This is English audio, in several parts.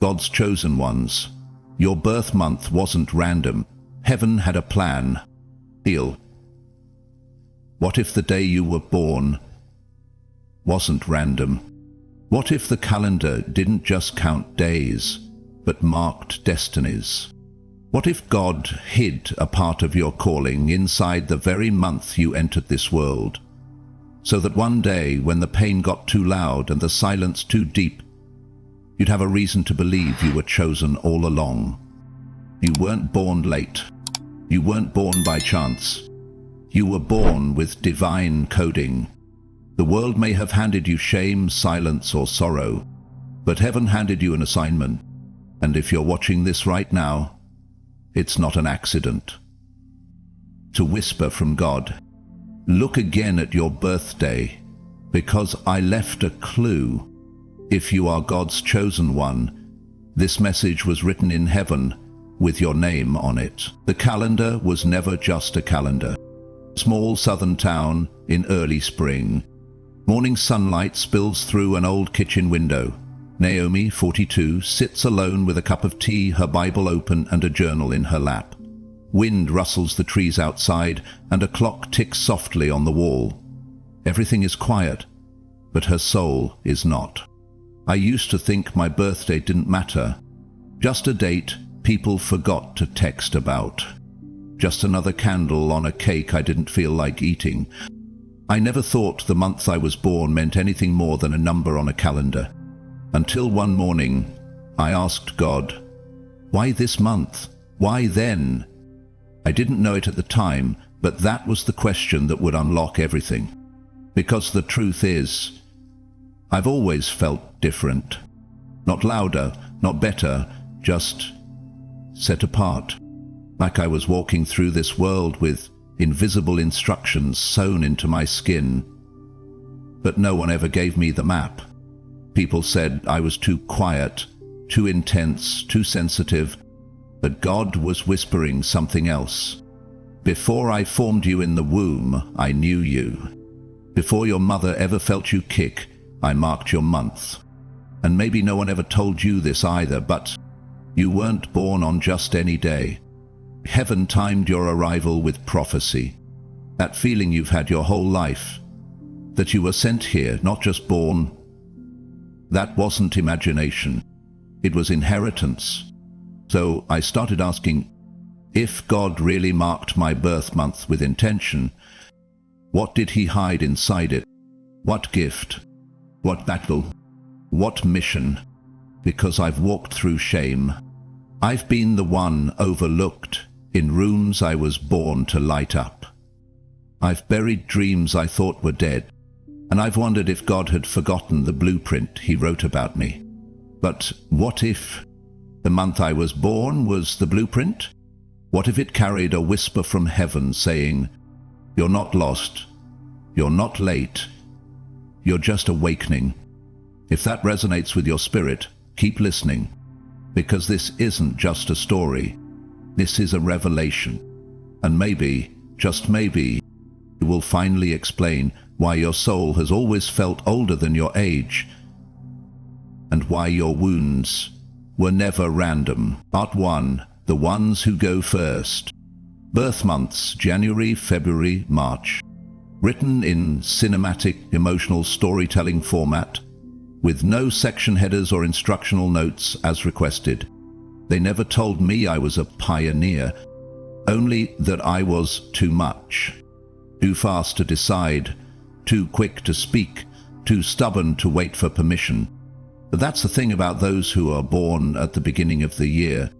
God's chosen ones. Your birth month wasn't random. Heaven had a plan. Heal. What if the day you were born wasn't random? What if the calendar didn't just count days, but marked destinies? What if God hid a part of your calling inside the very month you entered this world, so that one day, when the pain got too loud and the silence too deep, you'd have a reason to believe you were chosen all along? You weren't born late. You weren't born by chance. You were born with divine coding. The world may have handed you shame, silence, or sorrow, but heaven handed you an assignment. And if you're watching this right now, it's not an accident. To whisper from God, look again at your birthday, because I left a clue. If you are God's chosen one, this message was written in heaven with your name on it. The calendar was never just a calendar. Small southern town in early spring. Morning sunlight spills through an old kitchen window. Naomi, 42, sits alone with a cup of tea, her Bible open and a journal in her lap. Wind rustles the trees outside and a clock ticks softly on the wall. Everything is quiet, but her soul is not. I used to think my birthday didn't matter. Just a date people forgot to text about. Just another candle on a cake I didn't feel like eating. I never thought the month I was born meant anything more than a number on a calendar. Until one morning, I asked God, why this month? Why then? I didn't know it at the time, but that was the question that would unlock everything. Because the truth is, I've always felt different. Not louder, not better, just set apart. Like I was walking through this world with invisible instructions sewn into my skin. But no one ever gave me the map. People said I was too quiet, too intense, too sensitive, but God was whispering something else. Before I formed you in the womb, I knew you. Before your mother ever felt you kick, I marked your month. And maybe no one ever told you this either, but you weren't born on just any day. Heaven timed your arrival with prophecy. That feeling you've had your whole life, that you were sent here, not just born. That wasn't imagination. It was inheritance. So I started asking, if God really marked my birth month with intention, what did he hide inside it? What gift? What battle? What mission? Because I've walked through shame. I've been the one overlooked in rooms I was born to light up. I've buried dreams I thought were dead, and I've wondered if God had forgotten the blueprint he wrote about me. But what if the month I was born was the blueprint? What if it carried a whisper from heaven saying, you're not lost, you're not late, you're just awakening? If that resonates with your spirit, keep listening, because this isn't just a story. This is a revelation. And maybe, just maybe, you will finally explain why your soul has always felt older than your age, and why your wounds were never random. Part 1. The ones who go first. Birth months: January, February, March. Written in cinematic, emotional storytelling format, with no section headers or instructional notes as requested. They never told me I was a pioneer, only that I was too much. Too fast to decide, too quick to speak, too stubborn to wait for permission. But that's the thing about those who are born at the beginning of the year.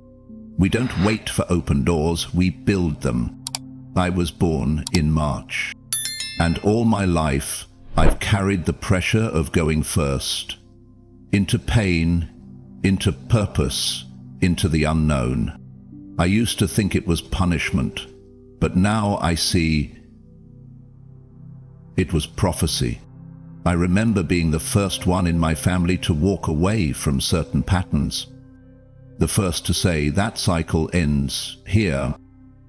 We don't wait for open doors, we build them. I was born in March, and all my life I've carried the pressure of going first. Into pain, into purpose, into the unknown. I used to think it was punishment, but now I see it was prophecy. I remember being the first one in my family to walk away from certain patterns. The first to say that cycle ends here.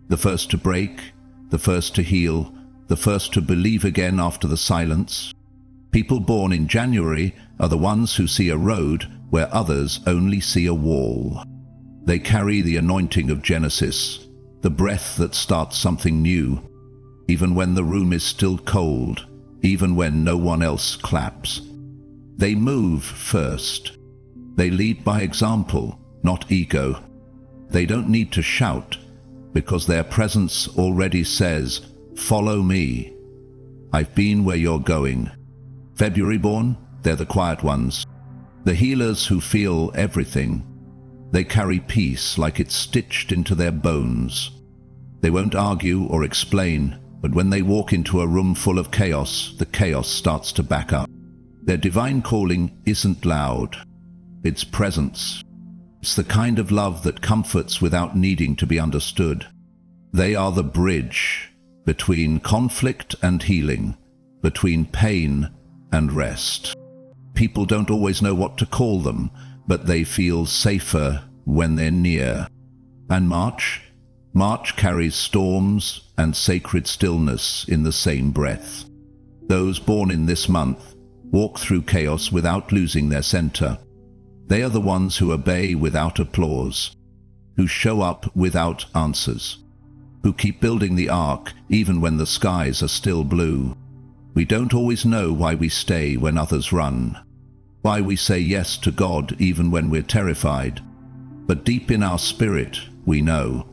The first to break, the first to heal, the first to believe again after the silence. People born in January are the ones who see a road where others only see a wall. They carry the anointing of Genesis, the breath that starts something new, even when the room is still cold, even when no one else claps. They move first. They lead by example, not ego. They don't need to shout, because their presence already says, "Follow me. I've been where you're going." February born, they're the quiet ones. The healers who feel everything. They carry peace like it's stitched into their bones. They won't argue or explain, but when they walk into a room full of chaos, the chaos starts to back up. Their divine calling isn't loud. It's presence. It's the kind of love that comforts without needing to be understood. They are the bridge between conflict and healing, between pain and rest. People don't always know what to call them, but they feel safer when they're near. And March carries storms and sacred stillness in the same breath. Those born in this month walk through chaos without losing their center. They are the ones who obey without applause, who show up without answers, who keep building the ark even when the skies are still blue. We don't always know why we stay when others run, why we say yes to God even when we're terrified, but deep in our spirit we know.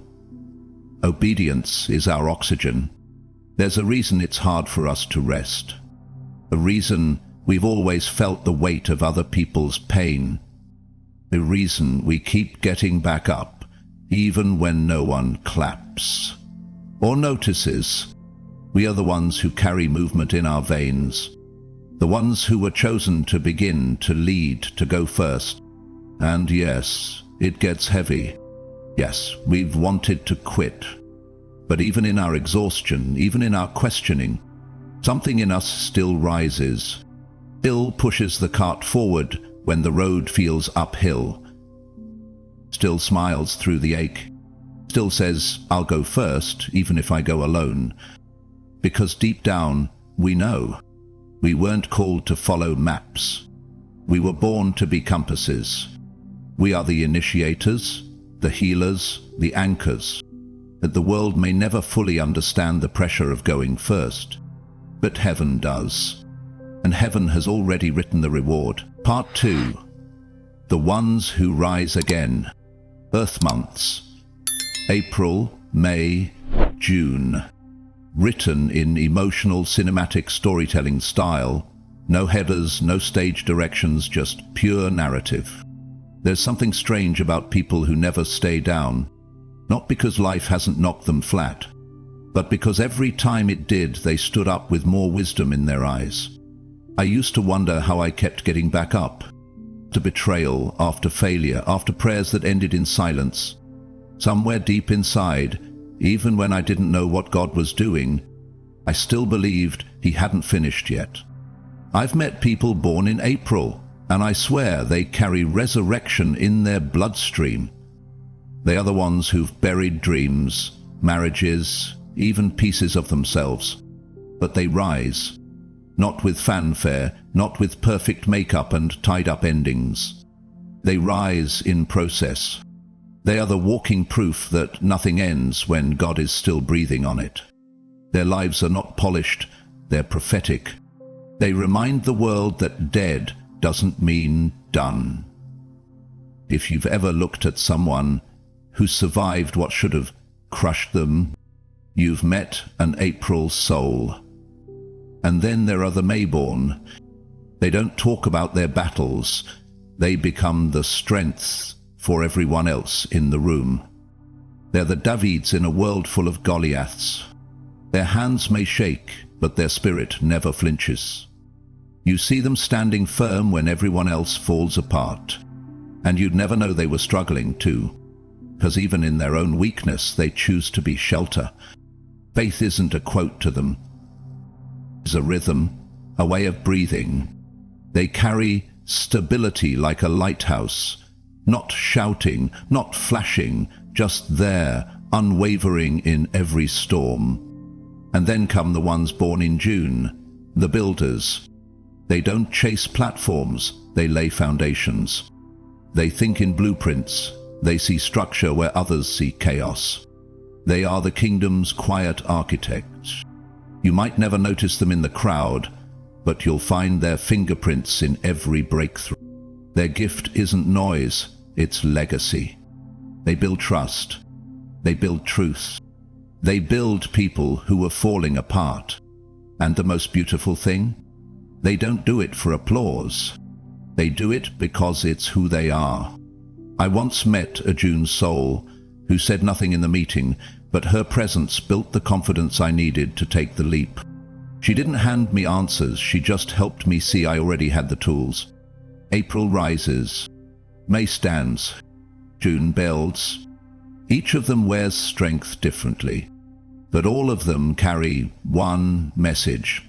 Obedience is our oxygen. There's a reason it's hard for us to rest, a reason we've always felt the weight of other people's pain, a reason we keep getting back up even when no one claps or notices. We are the ones who carry movement in our veins, the ones who were chosen to begin, to lead, to go first. And yes, it gets heavy. Yes, we've wanted to quit. But even in our exhaustion, even in our questioning, something in us still rises, still pushes the cart forward when the road feels uphill, still smiles through the ache, still says, "I'll go first, even if I go alone." Because deep down, we know we weren't called to follow maps. We were born to be compasses. We are the initiators, the healers, the anchors, that the world may never fully understand the pressure of going first. But heaven does. And heaven has already written the reward. Part 2. The ones who rise again. Earth months. April, May, June. Written in emotional cinematic storytelling style. No headers, no stage directions, just pure narrative. There's something strange about people who never stay down. Not because life hasn't knocked them flat, but because every time it did, they stood up with more wisdom in their eyes. I used to wonder how I kept getting back up. After betrayal, after failure, after prayers that ended in silence. Somewhere deep inside, even when I didn't know what God was doing, I still believed He hadn't finished yet. I've met people born in April, and I swear they carry resurrection in their bloodstream. They are the ones who've buried dreams, marriages, even pieces of themselves. But they rise, not with fanfare, not with perfect makeup and tied-up endings. They rise in process. They are the walking proof that nothing ends when God is still breathing on it. Their lives are not polished, they're prophetic. They remind the world that dead doesn't mean done. If you've ever looked at someone who survived what should have crushed them, you've met an April soul. And then there are the Mayborn. They don't talk about their battles. They become the strength for everyone else in the room. They're the Davids in a world full of Goliaths. Their hands may shake, but their spirit never flinches. You see them standing firm when everyone else falls apart. And you'd never know they were struggling too, because even in their own weakness, they choose to be shelter. Faith isn't a quote to them. It's a rhythm, a way of breathing. They carry stability like a lighthouse, not shouting, not flashing, just there, unwavering in every storm. And then come the ones born in June, the builders. They don't chase platforms, they lay foundations. They think in blueprints. They see structure where others see chaos. They are the kingdom's quiet architects. You might never notice them in the crowd, but you'll find their fingerprints in every breakthrough. Their gift isn't noise, it's legacy. They build trust. They build truth. They build people who are falling apart. And the most beautiful thing? They don't do it for applause. They do it because it's who they are. I once met a June soul who said nothing in the meeting, but her presence built the confidence I needed to take the leap. She didn't hand me answers, she just helped me see I already had the tools. April rises. May stands. June builds. Each of them wears strength differently, but all of them carry one message.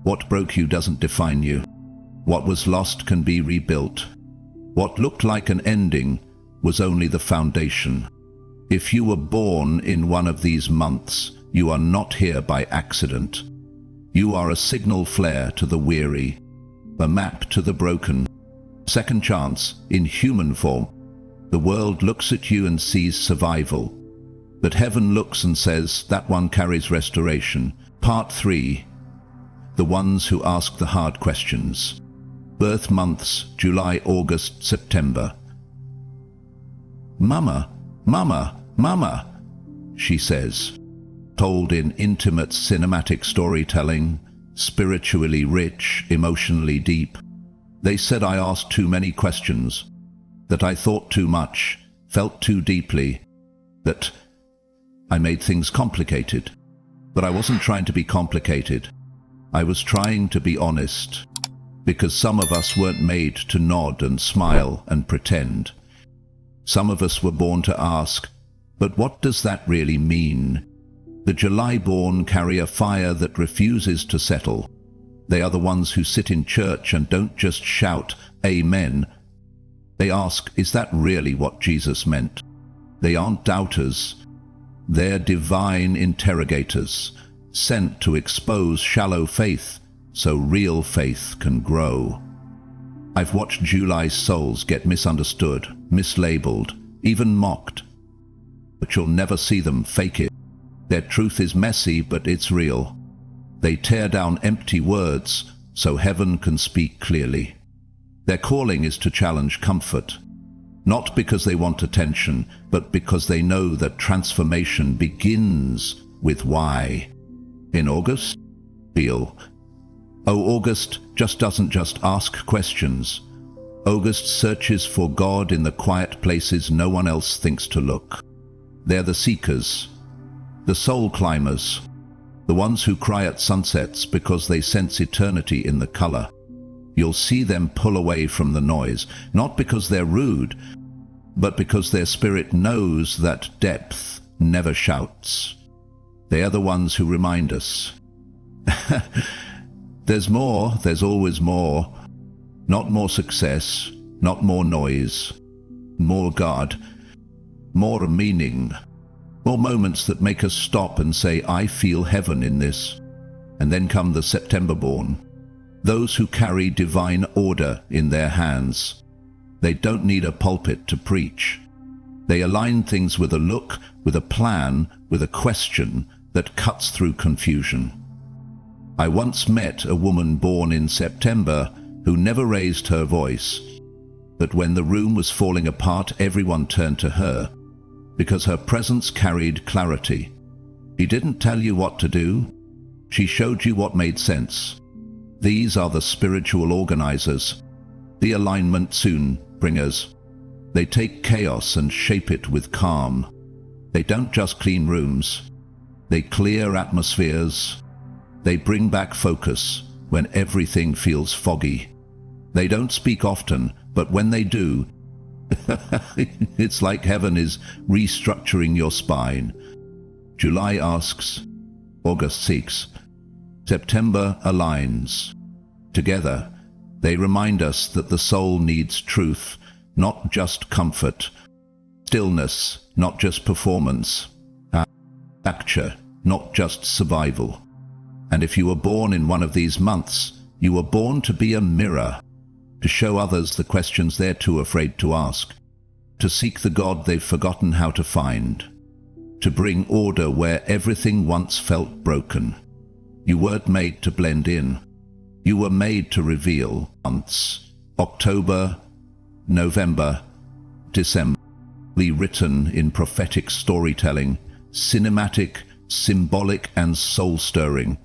What broke you doesn't define you. What was lost can be rebuilt. What looked like an ending was only the foundation. If you were born in one of these months, you are not here by accident. You are a signal flare to the weary, a map to the broken, second chance in human form. The world looks at you and sees survival, but heaven looks and says that one carries restoration. Part 3. The ones who ask the hard questions. Birth months, July, August, September. Mama, Mama, Mama, she says, told in intimate cinematic storytelling, spiritually rich, emotionally deep. They said I asked too many questions, that I thought too much, felt too deeply, that I made things complicated. But I wasn't trying to be complicated. I was trying to be honest, because some of us weren't made to nod and smile and pretend. Some of us were born to ask, but what does that really mean? The July-born carry a fire that refuses to settle. They are the ones who sit in church and don't just shout, Amen. They ask, is that really what Jesus meant? They aren't doubters. They're divine interrogators, sent to expose shallow faith so real faith can grow. I've watched July's souls get misunderstood, mislabeled, even mocked. But you'll never see them fake it. Their truth is messy, but it's real. They tear down empty words so heaven can speak clearly. Their calling is to challenge comfort, not because they want attention, but because they know that transformation begins with why. In August, feel. Oh, August doesn't just ask questions. August searches for God in the quiet places no one else thinks to look. They're the seekers, the soul climbers, the ones who cry at sunsets because they sense eternity in the color. You'll see them pull away from the noise, not because they're rude, but because their spirit knows that depth never shouts. They are the ones who remind us. There's more, there's always more. Not more success, not more noise. More God, more meaning. More moments that make us stop and say, I feel heaven in this. And then come the September-born. Those who carry divine order in their hands. They don't need a pulpit to preach. They align things with a look, with a plan, with a question that cuts through confusion. I once met a woman born in September who never raised her voice, but when the room was falling apart, everyone turned to her, because her presence carried clarity. She didn't tell you what to do. She showed you what made sense. These are the spiritual organizers, the alignment soon bringers. They take chaos and shape it with calm. They don't just clean rooms. They clear atmospheres. They bring back focus when everything feels foggy. They don't speak often, but when they do, it's like heaven is restructuring your spine. July asks, August seeks, September aligns. Together, they remind us that the soul needs truth, not just comfort, stillness, not just performance, capture, not just survival. And if you were born in one of these months, you were born to be a mirror, to show others the questions they're too afraid to ask, to seek the God they've forgotten how to find, to bring order where everything once felt broken. You weren't made to blend in. You were made to reveal months. October, November, December. Written in prophetic storytelling, cinematic, symbolic and soul-stirring.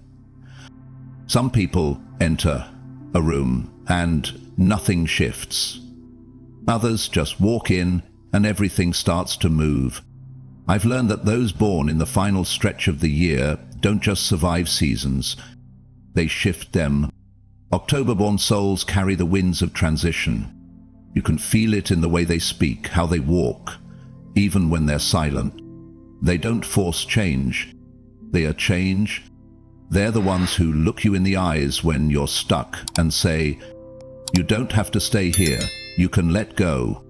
Some people enter a room and nothing shifts. Others just walk in and everything starts to move. I've learned that those born in the final stretch of the year don't just survive seasons, they shift them. October-born souls carry the winds of transition. You can feel it in the way they speak, how they walk, even when they're silent. They don't force change. They are change. They're the ones who look you in the eyes when you're stuck and say, "You don't have to stay here. You can let go."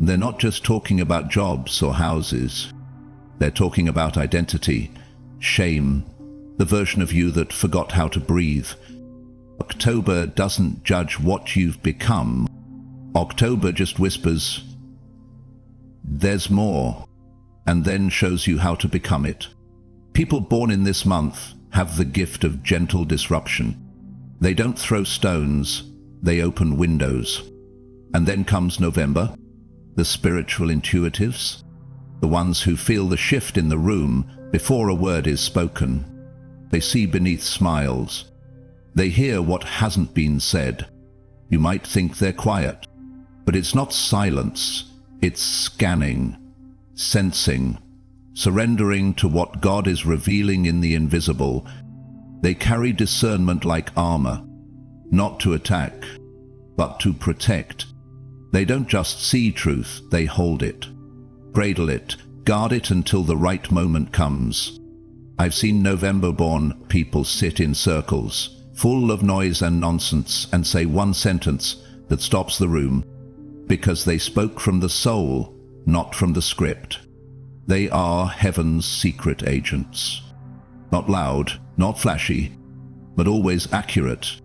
They're not just talking about jobs or houses. They're talking about identity, shame, the version of you that forgot how to breathe. October doesn't judge what you've become. October just whispers, "There's more," and then shows you how to become it. People born in this month have the gift of gentle disruption. They don't throw stones, they open windows. And then comes November, the spiritual intuitives, the ones who feel the shift in the room before a word is spoken. They see beneath smiles. They hear what hasn't been said. You might think they're quiet, but it's not silence, it's scanning, sensing, surrendering to what God is revealing in the invisible. They carry discernment like armor, not to attack, but to protect. They don't just see truth, they hold it, cradle it, guard it until the right moment comes. I've seen November-born people sit in circles, full of noise and nonsense, and say one sentence that stops the room, because they spoke from the soul, not from the script. They are heaven's secret agents. Not loud, not flashy, but always accurate.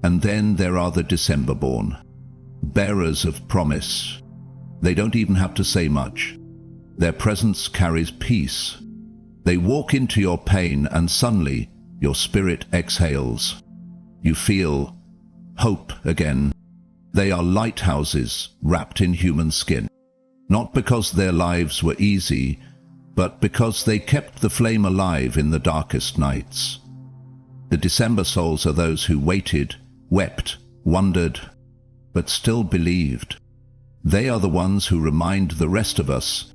And then there are the December-born, bearers of promise. They don't even have to say much. Their presence carries peace. They walk into your pain and suddenly your spirit exhales. You feel hope again. They are lighthouses wrapped in human skin. Not because their lives were easy, but because they kept the flame alive in the darkest nights. The December souls are those who waited, wept, wondered, but still believed. They are the ones who remind the rest of us,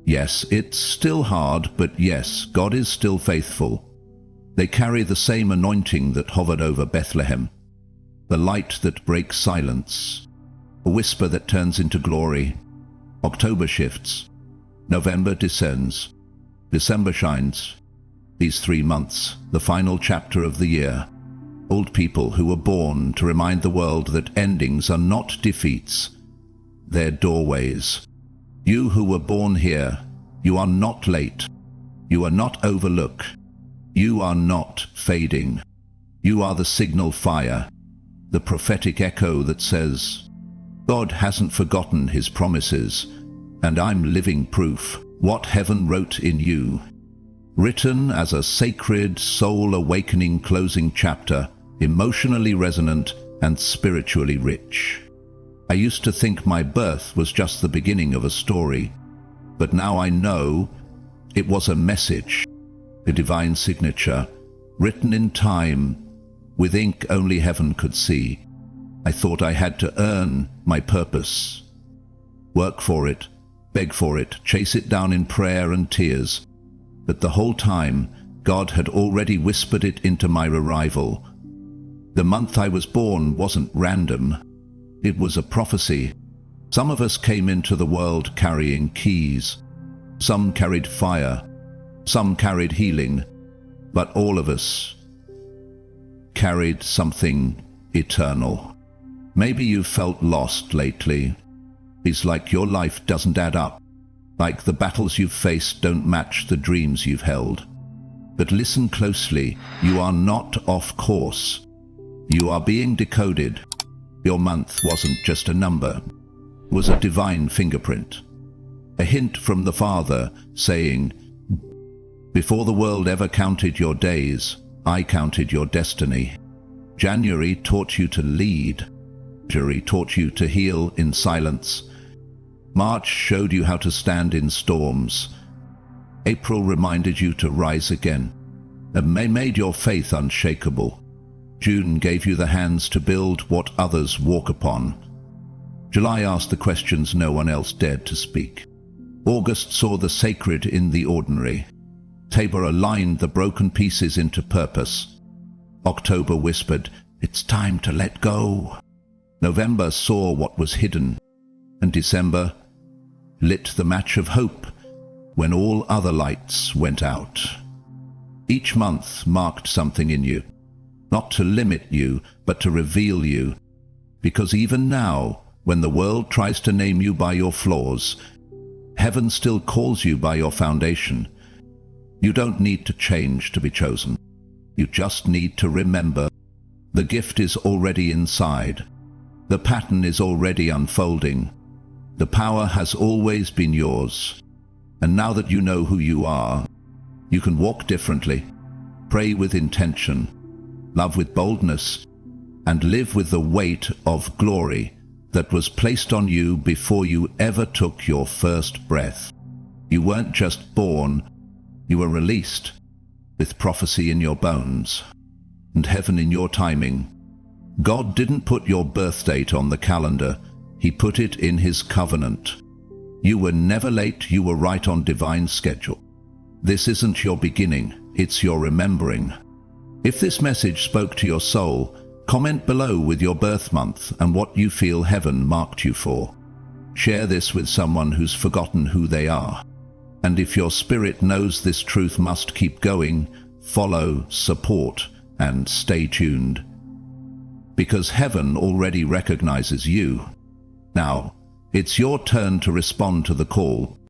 yes, it's still hard, but yes, God is still faithful. They carry the same anointing that hovered over Bethlehem, the light that breaks silence, a whisper that turns into glory. October shifts, November descends, December shines. These 3 months, the final chapter of the year. Old people who were born to remind the world that endings are not defeats, they're doorways. You who were born here, you are not late. You are not overlooked. You are not fading. You are the signal fire, the prophetic echo that says, God hasn't forgotten his promises, and I'm living proof. What heaven wrote in you. Written as a sacred, soul-awakening closing chapter, emotionally resonant and spiritually rich. I used to think my birth was just the beginning of a story, but now I know it was a message, a divine signature, written in time, with ink only heaven could see. I thought I had to earn my purpose, work for it, beg for it, chase it down in prayer and tears. But the whole time, God had already whispered it into my arrival. The month I was born wasn't random. It was a prophecy. Some of us came into the world carrying keys. Some carried fire. Some carried healing. But all of us carried something eternal. Maybe you've felt lost lately. It's like your life doesn't add up, like the battles you've faced don't match the dreams you've held. But listen closely, you are not off course. You are being decoded. Your month wasn't just a number, it was a divine fingerprint. A hint from the Father saying, "Before the world ever counted your days, I counted your destiny." January taught you to lead. February taught you to heal in silence. March showed you how to stand in storms. April reminded you to rise again. And May made your faith unshakable. June gave you the hands to build what others walk upon. July asked the questions no one else dared to speak. August saw the sacred in the ordinary. Tabor aligned the broken pieces into purpose. October whispered, "It's time to let go." November saw what was hidden. And December lit the match of hope when all other lights went out. Each month marked something in you, not to limit you, but to reveal you. Because even now, when the world tries to name you by your flaws, heaven still calls you by your foundation. You don't need to change to be chosen. You just need to remember. The gift is already inside. The pattern is already unfolding. The power has always been yours. And now that you know who you are, you can walk differently, pray with intention, love with boldness, and live with the weight of glory that was placed on you before you ever took your first breath. You weren't just born, you were released, with prophecy in your bones, and heaven in your timing. God didn't put your birth date on the calendar, He put it in His covenant. You were never late, you were right on divine schedule. This isn't your beginning, it's your remembering. If this message spoke to your soul, comment below with your birth month and what you feel heaven marked you for. Share this with someone who's forgotten who they are. And if your spirit knows this truth must keep going, follow, support, and stay tuned. Because heaven already recognizes you. Now, it's your turn to respond to the call.